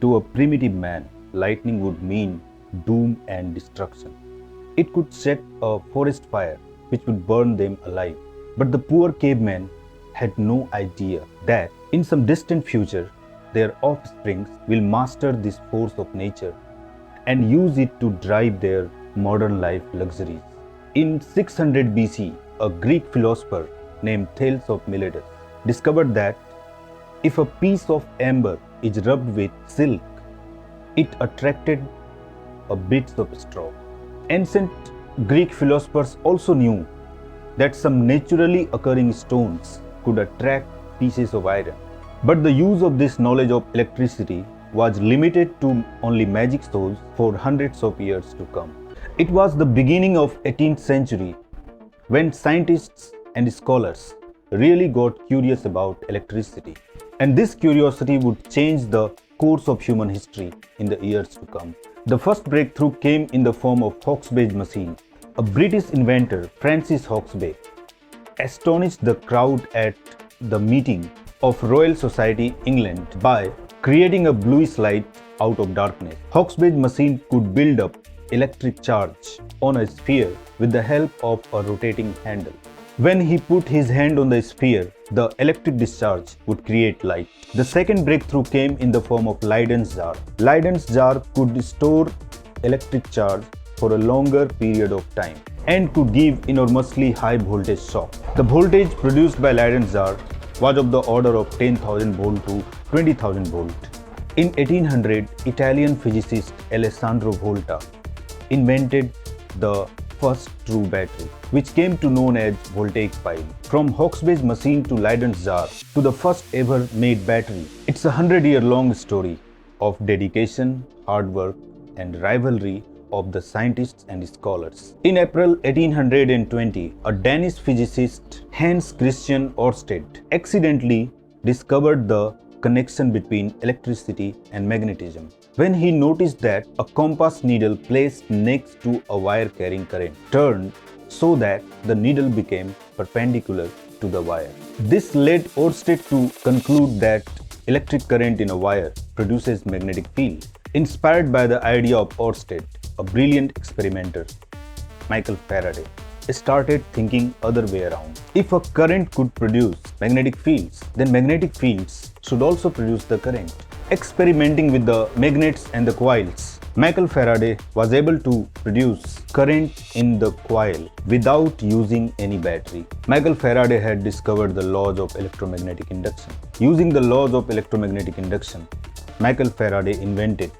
To a primitive man, lightning would mean doom and destruction. It could set a forest fire which would burn them alive. But the poor cavemen had no idea that in some distant future, their offspring will master this force of nature and use it to drive their modern life luxuries. In 600 BC, a Greek philosopher named Thales of Miletus discovered that if a piece of amber is rubbed with silk, it attracted a bits of straw. Ancient Greek philosophers also knew that some naturally occurring stones could attract pieces of iron. But the use of this knowledge of electricity was limited to only magic shows for hundreds of years to come. It was the beginning of 18th century when scientists and scholars really got curious about electricity. And this curiosity would change the course of human history in the years to come. The first breakthrough came in the form of Hawksbee machine. A British inventor, Francis Hawksbee, astonished the crowd at the meeting of Royal Society, England, by creating a bluish light out of darkness. Hawksbee machine could build up electric charge on a sphere with the help of a rotating handle. When he put his hand on the sphere, the electric discharge would create light. The second breakthrough came in the form of Leyden's jar. Leyden's jar could store electric charge for a longer period of time and could give enormously high voltage shock. The voltage produced by Leyden's jar was of the order of 10,000 volt to 20,000 volt. In 1800, Italian physicist Alessandro Volta invented the first true battery, which came to known as voltaic pile. From Hawksbee machine to Leyden's jar to the first ever made battery, it's a 100-year-long story of dedication, hard work, and rivalry of the scientists and scholars. In April 1820, a Danish physicist, Hans Christian Ørsted, accidentally discovered the connection between electricity and magnetism when he noticed that a compass needle placed next to a wire carrying current turned so that the needle became perpendicular to the wire. This led Ørsted to conclude that electric current in a wire produces magnetic field. Inspired by the idea of Ørsted, a brilliant experimenter, Michael Faraday, started thinking other way around. If a current could produce magnetic fields, then magnetic fields should also produce the current. Experimenting with the magnets and the coils, Michael Faraday was able to produce current in the coil without using any battery. Michael Faraday had discovered the laws of electromagnetic induction. Using the laws of electromagnetic induction, Michael Faraday invented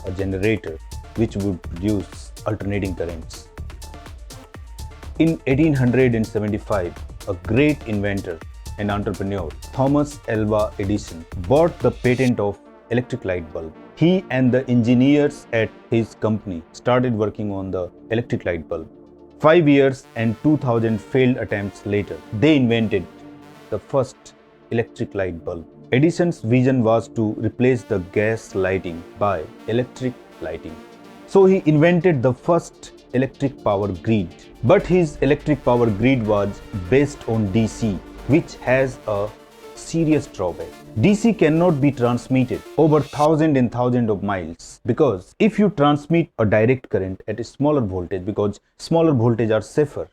a generator which would produce alternating currents. In 1875, a great inventor and entrepreneur, Thomas Alva Edison, bought the patent of electric light bulb. He and the engineers at his company started working on the electric light bulb. 5 years and 2,000 failed attempts later, they invented the first electric light bulb. Edison's vision was to replace the gas lighting by electric lighting. So he invented the first electric power grid. But his electric power grid was based on DC, which has a serious drawback. DC cannot be transmitted over thousands and thousands of miles, because if you transmit a direct current at a smaller voltage, because smaller voltage are safer,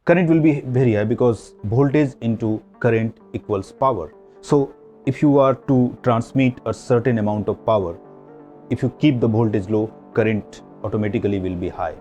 current will be very high because voltage into current equals power. So if you are to transmit a certain amount of power, if you keep the voltage low, current automatically will be high.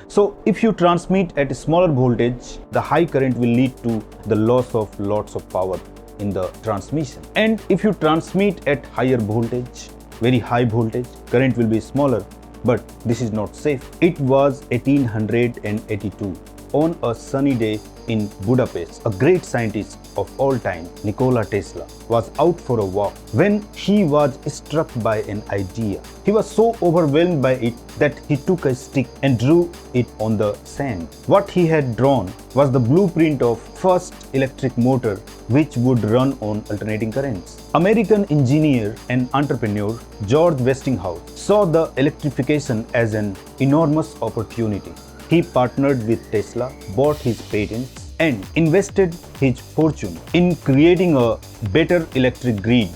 So if you transmit at a smaller voltage, the high current will lead to the loss of lots of power in the transmission. And if you transmit at higher voltage, very high voltage, current will be smaller, but this is not safe. It was 1882. On a sunny day in Budapest, a great scientist of all time, Nikola Tesla, was out for a walk when he was struck by an idea. He was so overwhelmed by it that he took a stick and drew it on the sand. What he had drawn was the blueprint of first electric motor which would run on alternating currents. American engineer and entrepreneur George Westinghouse saw the electrification as an enormous opportunity. He partnered with Tesla, bought his patents, and invested his fortune in creating a better electric grid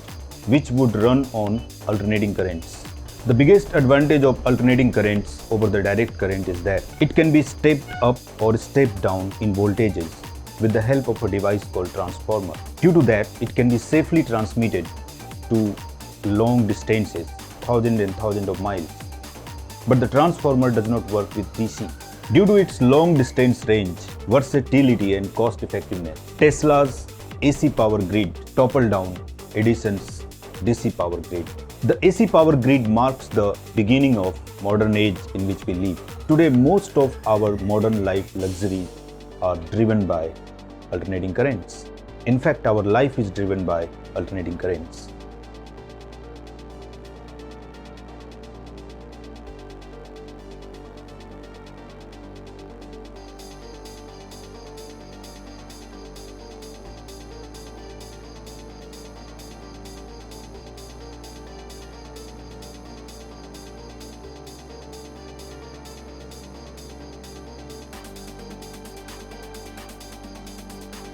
which would run on alternating currents. The biggest advantage of alternating currents over the direct current is that it can be stepped up or stepped down in voltages with the help of a device called transformer. Due to that, it can be safely transmitted to long distances, thousands and thousands of miles. But the transformer does not work with DC. Due to its long distance range, versatility and cost effectiveness, Tesla's AC power grid toppled down Edison's DC power grid. The AC power grid marks the beginning of modern age in which we live. Today, most of our modern life luxuries are driven by alternating currents. In fact, our life is driven by alternating currents.